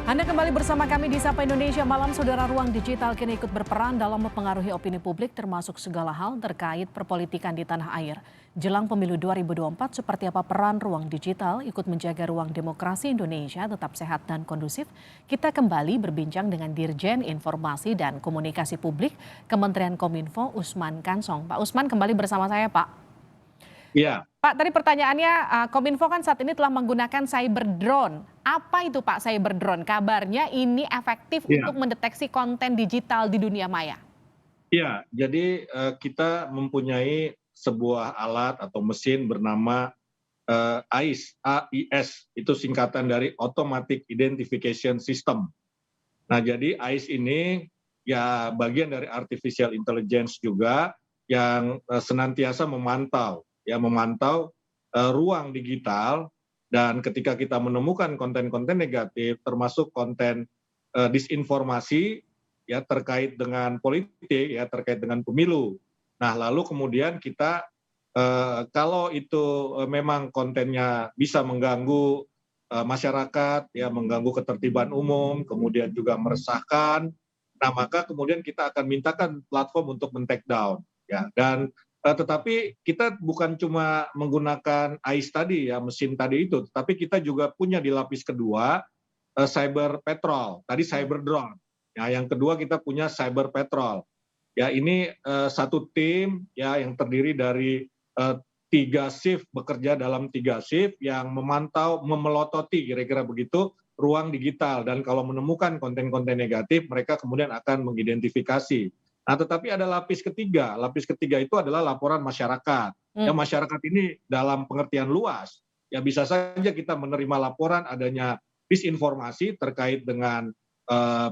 Anda kembali bersama kami di Sapa Indonesia Malam. Saudara, ruang digital kini ikut berperan dalam mempengaruhi opini publik termasuk segala hal terkait perpolitikan di tanah air. Jelang pemilu 2024, seperti apa peran ruang digital ikut menjaga ruang demokrasi Indonesia tetap sehat dan kondusif? Kita kembali berbincang dengan Dirjen Informasi dan Komunikasi Publik Kementerian Kominfo, Usman Kansong. Pak Usman kembali bersama saya, Pak. Iya, Pak, tadi pertanyaannya, Kominfo kan saat ini telah menggunakan cyber drone. Apa itu Pak cyber drone? Kabarnya ini efektif untuk iya, mendeteksi konten digital di dunia maya. iya. Jadi kita mempunyai sebuah alat atau mesin bernama AIS, AIS, itu singkatan dari Automatic Identification System. Nah, jadi AIS ini ya bagian dari artificial intelligence juga yang senantiasa memantau ruang digital, dan ketika kita menemukan konten-konten negatif termasuk konten disinformasi ya terkait dengan politik, ya terkait dengan pemilu. Nah, lalu kemudian kita kalau itu memang kontennya bisa mengganggu masyarakat, ya mengganggu ketertiban umum, kemudian juga meresahkan, nah maka kemudian kita akan mintakan platform untuk men-take down, ya. Dan tetapi kita bukan cuma menggunakan AIS tadi ya, mesin tadi itu, tetapi kita juga punya di lapis kedua cyber patrol, tadi cyber drone. Ya, yang kedua kita punya cyber patrol. Ya, ini satu tim ya yang terdiri dari eh, 3 shift, bekerja dalam 3 shift yang memantau, memelototi kira-kira begitu ruang digital, dan kalau menemukan konten-konten negatif mereka kemudian akan mengidentifikasi. Nah, tetapi ada lapis ketiga. Lapis ketiga itu adalah laporan masyarakat. Ya, Hmm. masyarakat ini dalam pengertian luas. Ya, bisa saja kita menerima laporan adanya disinformasi terkait dengan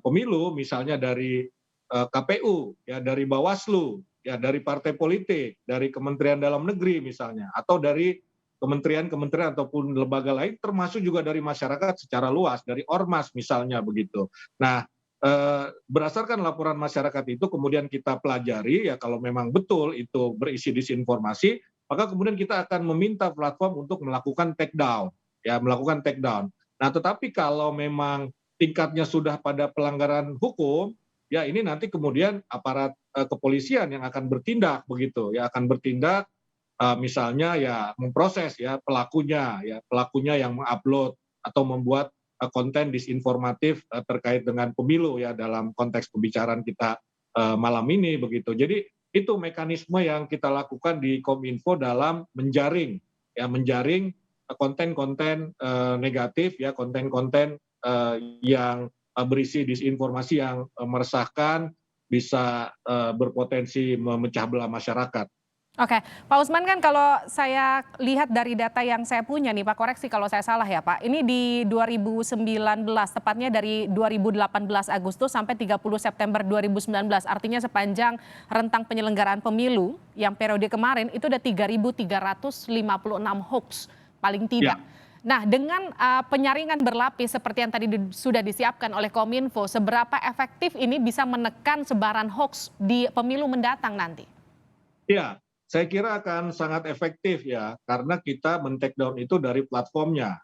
pemilu, misalnya dari KPU, ya dari Bawaslu, ya dari partai politik, dari Kementerian Dalam Negeri misalnya, atau dari kementerian-kementerian ataupun lembaga lain, termasuk juga dari masyarakat secara luas, dari ormas misalnya begitu. Nah, berdasarkan laporan masyarakat itu kemudian kita pelajari, ya kalau memang betul itu berisi disinformasi, maka kemudian kita akan meminta platform untuk melakukan take down, ya melakukan take down. Nah, tetapi kalau memang tingkatnya sudah pada pelanggaran hukum, ya ini nanti kemudian aparat kepolisian yang akan bertindak begitu, ya akan bertindak, misalnya ya memproses ya pelakunya yang mengupload atau membuat konten disinformatif terkait dengan pemilu ya dalam konteks pembicaraan kita malam ini begitu. Jadi itu mekanisme yang kita lakukan di Kominfo dalam menjaring konten-konten negatif, ya konten-konten yang berisi disinformasi yang meresahkan, bisa berpotensi memecah belah masyarakat. Oke, Pak Usman, kan kalau saya lihat dari data yang saya punya nih Pak, koreksi kalau saya salah ya Pak. Ini di 2019, tepatnya dari 2018 Agustus sampai 30 September 2019. Artinya sepanjang rentang penyelenggaraan pemilu yang periode kemarin itu ada 3.356 hoax paling tidak. Ya, Nah, dengan penyaringan berlapis seperti yang tadi sudah disiapkan oleh Kominfo, seberapa efektif ini bisa menekan sebaran hoax di pemilu mendatang nanti? ya, saya kira akan sangat efektif ya, karena kita men-take down itu dari platformnya.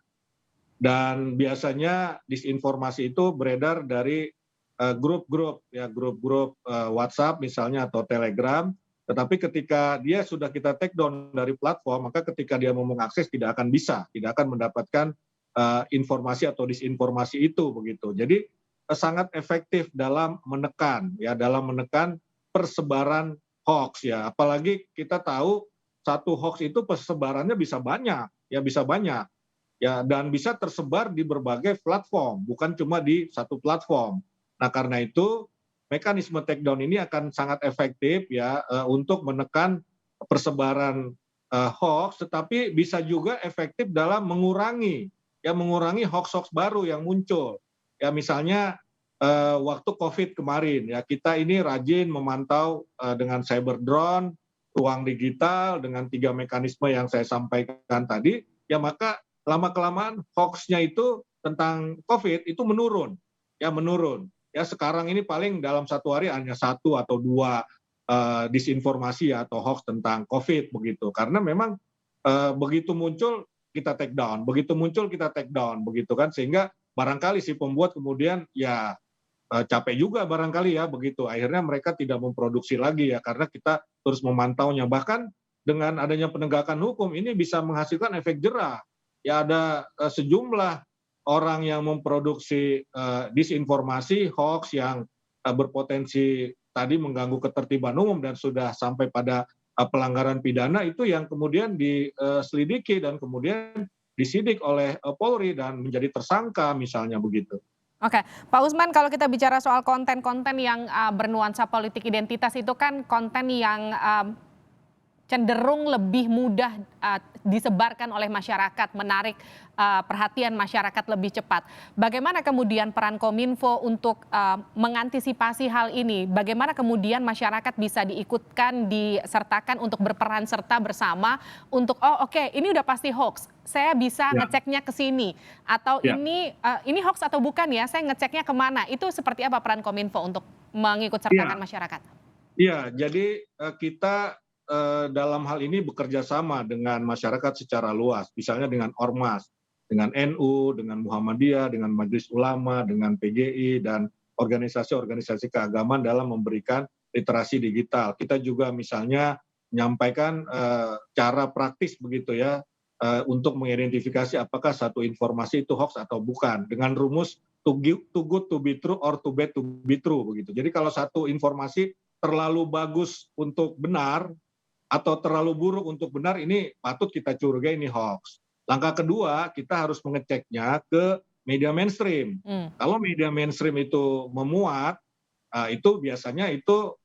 Dan biasanya disinformasi itu beredar dari grup-grup, ya grup-grup WhatsApp misalnya atau Telegram. Tetapi ketika dia sudah kita take down dari platform, maka ketika dia mau mengakses tidak akan mendapatkan informasi atau disinformasi itu begitu. Jadi sangat efektif dalam menekan persebaran hoax ya. Apalagi kita tahu satu hoax itu persebarannya bisa banyak, ya bisa banyak, ya, dan bisa tersebar di berbagai platform, bukan cuma di satu platform. Nah, karena itu mekanisme take down ini akan sangat efektif ya untuk menekan persebaran hoax, tetapi bisa juga efektif dalam mengurangi hoax-hoax baru yang muncul. Ya misalnya waktu COVID kemarin ya, kita ini rajin memantau dengan cyber drone ruang digital dengan 3 mekanisme yang saya sampaikan tadi, ya maka lama-kelamaan hoax-nya itu tentang COVID itu menurun. Ya menurun. Ya sekarang ini paling dalam satu hari hanya 1 atau 2 disinformasi atau hoax tentang COVID begitu. Karena memang begitu muncul kita take down, begitu muncul kita take down begitu kan, sehingga barangkali si pembuat kemudian ya capek juga barangkali ya begitu. Akhirnya mereka tidak memproduksi lagi ya karena kita terus memantaunya. Bahkan dengan adanya penegakan hukum ini bisa menghasilkan efek jerah. Ya ada sejumlah orang yang memproduksi disinformasi, hoax yang berpotensi tadi mengganggu ketertiban umum dan sudah sampai pada pelanggaran pidana itu yang kemudian diselidiki dan kemudian disidik oleh Polri dan menjadi tersangka misalnya begitu. Oke, Pak Usman, kalau kita bicara soal konten-konten yang bernuansa politik identitas itu kan konten yang cenderung lebih mudah disebarkan oleh masyarakat, menarik perhatian masyarakat lebih cepat. Bagaimana kemudian peran Kominfo untuk mengantisipasi hal ini? Bagaimana kemudian masyarakat bisa diikutkan, disertakan untuk berperan serta bersama untuk oke, ini udah pasti hoax. Saya bisa ngeceknya ke sini atau ini hoax atau bukan ya? Saya ngeceknya kemana? Itu seperti apa peran Kominfo untuk mengikut sertakan masyarakat? Iya, jadi kita dalam hal ini bekerja sama dengan masyarakat secara luas, misalnya dengan Ormas, dengan NU, dengan Muhammadiyah, dengan Majelis Ulama, dengan PGI, dan organisasi-organisasi keagamaan dalam memberikan literasi digital. Kita juga misalnya menyampaikan cara praktis begitu ya, untuk mengidentifikasi apakah satu informasi itu hoax atau bukan, dengan rumus to good to be true or too bad to be true begitu. Jadi kalau satu informasi terlalu bagus untuk benar, atau terlalu buruk untuk benar, ini patut kita curigai ini hoax. Langkah kedua, kita harus mengeceknya ke media mainstream. Kalau media mainstream itu memuat, itu biasanya itu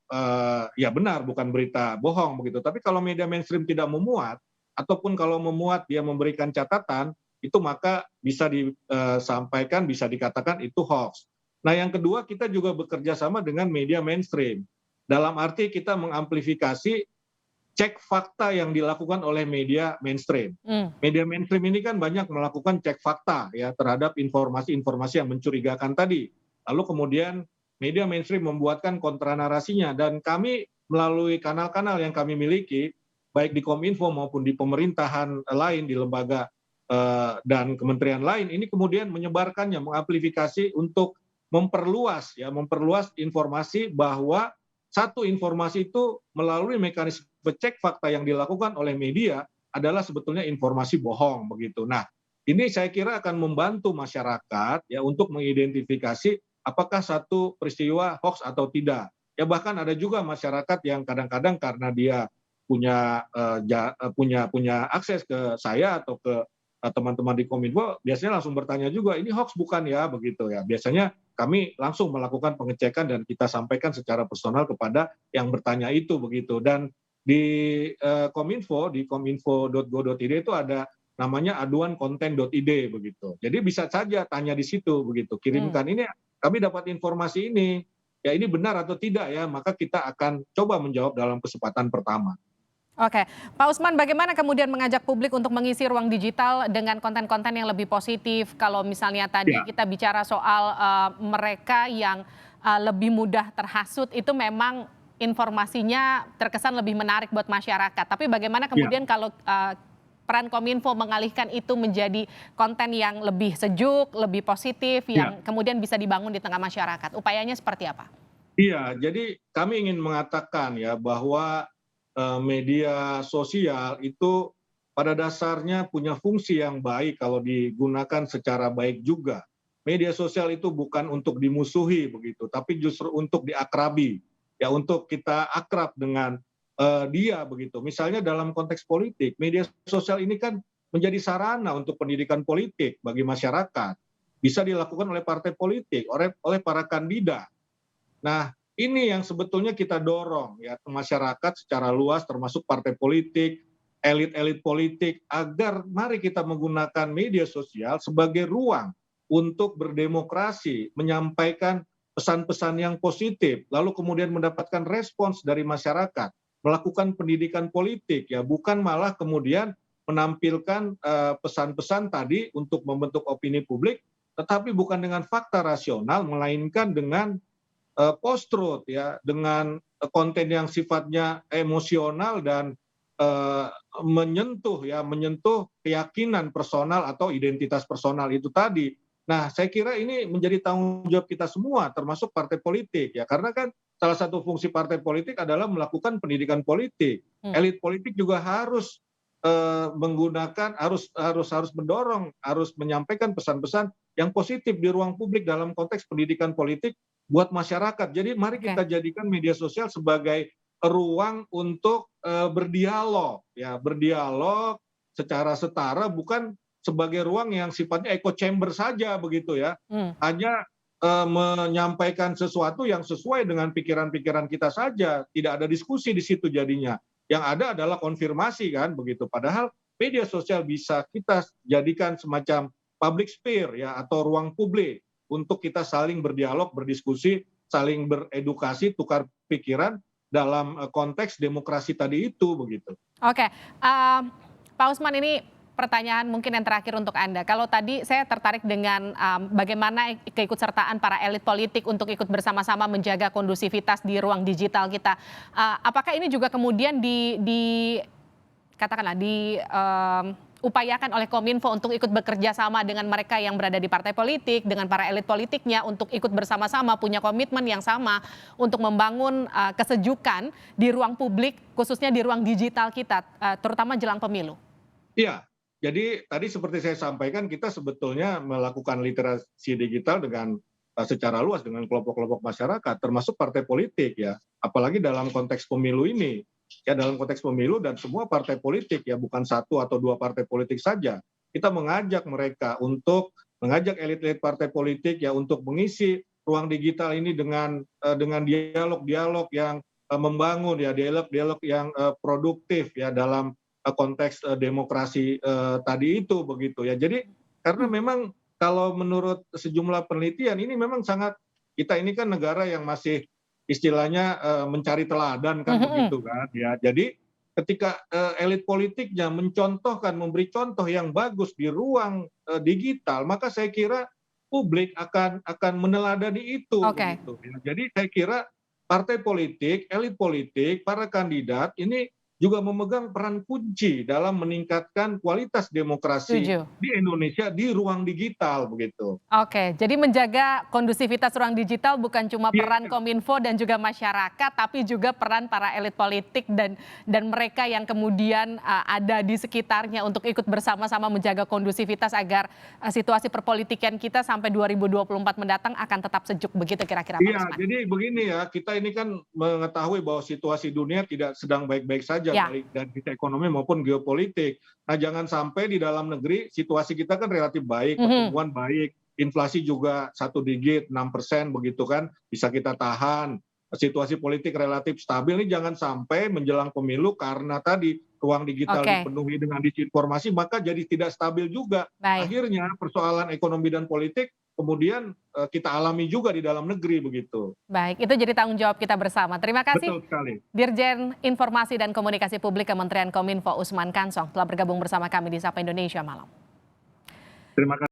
ya benar, bukan berita bohong begitu. Tapi kalau media mainstream tidak memuat, ataupun kalau memuat dia memberikan catatan, itu maka bisa disampaikan, bisa dikatakan itu hoax. Nah yang kedua, kita juga bekerja sama dengan media mainstream. Dalam arti kita mengamplifikasi cek fakta yang dilakukan oleh media mainstream. Media mainstream ini kan banyak melakukan cek fakta ya terhadap informasi-informasi yang mencurigakan tadi. Lalu kemudian media mainstream membuatkan kontranarasinya dan kami melalui kanal-kanal yang kami miliki, baik di Kominfo maupun di pemerintahan lain, di lembaga dan kementerian lain, ini kemudian menyebarkannya, mengamplifikasi untuk memperluas informasi bahwa satu informasi itu melalui mekanisme cek fakta yang dilakukan oleh media adalah sebetulnya informasi bohong begitu. Nah, ini saya kira akan membantu masyarakat ya untuk mengidentifikasi apakah satu peristiwa hoax atau tidak. Ya bahkan ada juga masyarakat yang kadang-kadang karena dia punya akses ke saya atau ke teman-teman di Kominfo biasanya langsung bertanya juga, ini hoax bukan ya begitu ya. Biasanya kami langsung melakukan pengecekan dan kita sampaikan secara personal kepada yang bertanya itu begitu. Dan di Kominfo, di kominfo.go.id itu ada namanya aduan konten.id begitu. Jadi bisa saja tanya di situ begitu. Kirimkan ini kami dapat informasi ini. Ya ini benar atau tidak ya, maka kita akan coba menjawab dalam kesempatan pertama. Oke, Pak Usman, bagaimana kemudian mengajak publik untuk mengisi ruang digital dengan konten-konten yang lebih positif? Kalau misalnya tadi kita bicara soal mereka yang lebih mudah terhasut, itu memang informasinya terkesan lebih menarik buat masyarakat. Tapi bagaimana kemudian kalau peran Kominfo mengalihkan itu menjadi konten yang lebih sejuk, lebih positif, yang kemudian bisa dibangun di tengah masyarakat? Upayanya seperti apa? Iya, jadi kami ingin mengatakan ya bahwa media sosial itu pada dasarnya punya fungsi yang baik kalau digunakan secara baik juga. Media sosial itu bukan untuk dimusuhi begitu, tapi justru untuk diakrabi, ya untuk kita akrab dengan dia begitu. Misalnya dalam konteks politik, media sosial ini kan menjadi sarana untuk pendidikan politik bagi masyarakat. Bisa dilakukan oleh partai politik, oleh para kandidat. Nah, ini yang sebetulnya kita dorong ya ke masyarakat secara luas termasuk partai politik, elit-elit politik agar mari kita menggunakan media sosial sebagai ruang untuk berdemokrasi, menyampaikan pesan-pesan yang positif, lalu kemudian mendapatkan respons dari masyarakat, melakukan pendidikan politik ya, bukan malah kemudian menampilkan pesan-pesan tadi untuk membentuk opini publik, tetapi bukan dengan fakta rasional, melainkan dengan post truth ya, dengan konten yang sifatnya emosional dan menyentuh keyakinan personal atau identitas personal itu tadi. Nah, saya kira ini menjadi tanggung jawab kita semua, termasuk partai politik ya, karena kan salah satu fungsi partai politik adalah melakukan pendidikan politik. Hmm. Elit politik juga harus menggunakan, harus mendorong, harus menyampaikan pesan-pesan yang positif di ruang publik dalam konteks pendidikan politik buat masyarakat. Jadi mari Oke. kita jadikan media sosial sebagai ruang untuk berdialog, ya berdialog secara setara, bukan sebagai ruang yang sifatnya echo chamber saja begitu ya. Hmm. Hanya menyampaikan sesuatu yang sesuai dengan pikiran-pikiran kita saja, tidak ada diskusi di situ jadinya. Yang ada adalah konfirmasi kan begitu. Padahal media sosial bisa kita jadikan semacam public sphere ya, atau ruang publik untuk kita saling berdialog, berdiskusi, saling beredukasi, tukar pikiran dalam konteks demokrasi tadi itu begitu. Oke, Pak Usman, ini pertanyaan mungkin yang terakhir untuk Anda. Kalau tadi saya tertarik dengan bagaimana keikutsertaan para elit politik untuk ikut bersama-sama menjaga kondusivitas di ruang digital kita. Apakah ini juga kemudian katakanlah upayakan oleh Kominfo untuk ikut bekerja sama dengan mereka yang berada di partai politik, dengan para elit politiknya untuk ikut bersama-sama punya komitmen yang sama untuk membangun kesejukan di ruang publik, khususnya di ruang digital kita, terutama jelang pemilu? Iya, jadi tadi seperti saya sampaikan, kita sebetulnya melakukan literasi digital dengan secara luas dengan kelompok-kelompok masyarakat, termasuk partai politik ya, apalagi dalam konteks pemilu ini. Ya, dalam konteks pemilu dan semua partai politik ya, bukan satu atau dua partai politik saja. Kita mengajak mereka untuk mengajak elit-elit partai politik ya untuk mengisi ruang digital ini dengan dialog-dialog yang membangun ya, dialog-dialog yang produktif ya dalam konteks demokrasi tadi itu begitu ya. Jadi karena memang kalau menurut sejumlah penelitian ini memang sangat, kita ini kan negara yang masih istilahnya mencari teladan kan begitu kan ya. Jadi ketika elit politiknya mencontohkan, memberi contoh yang bagus di ruang digital, maka saya kira publik akan meneladani itu Oke. begitu ya. Jadi saya kira partai politik, elit politik, para kandidat ini juga memegang peran kunci dalam meningkatkan kualitas demokrasi Setuju. di Indonesia di ruang digital begitu. Oke, jadi menjaga kondusivitas ruang digital bukan cuma peran Iya, Kominfo dan juga masyarakat, tapi juga peran para elit politik dan mereka yang kemudian ada di sekitarnya untuk ikut bersama-sama menjaga kondusivitas agar situasi perpolitikan kita sampai 2024 mendatang akan tetap sejuk, begitu kira-kira Pak iya, Usman? jadi begini ya, kita ini kan mengetahui bahwa situasi dunia tidak sedang baik-baik saja, Ya. baik dari sisi ekonomi maupun geopolitik. Nah, jangan sampai di dalam negeri situasi kita kan relatif baik, pertumbuhan baik, inflasi juga 1 digit, 6% begitu kan, bisa kita tahan. Situasi politik relatif stabil, ini jangan sampai menjelang pemilu karena tadi ruang digital Oke, dipenuhi dengan disinformasi, maka jadi tidak stabil juga. baik. Akhirnya persoalan ekonomi dan politik kemudian kita alami juga di dalam negeri begitu. Baik, itu jadi tanggung jawab kita bersama. Terima kasih Betul sekali. Dirjen Informasi dan Komunikasi Publik Kementerian Kominfo Usman Kansong telah bergabung bersama kami di Sapa Indonesia Malam. Terima kasih.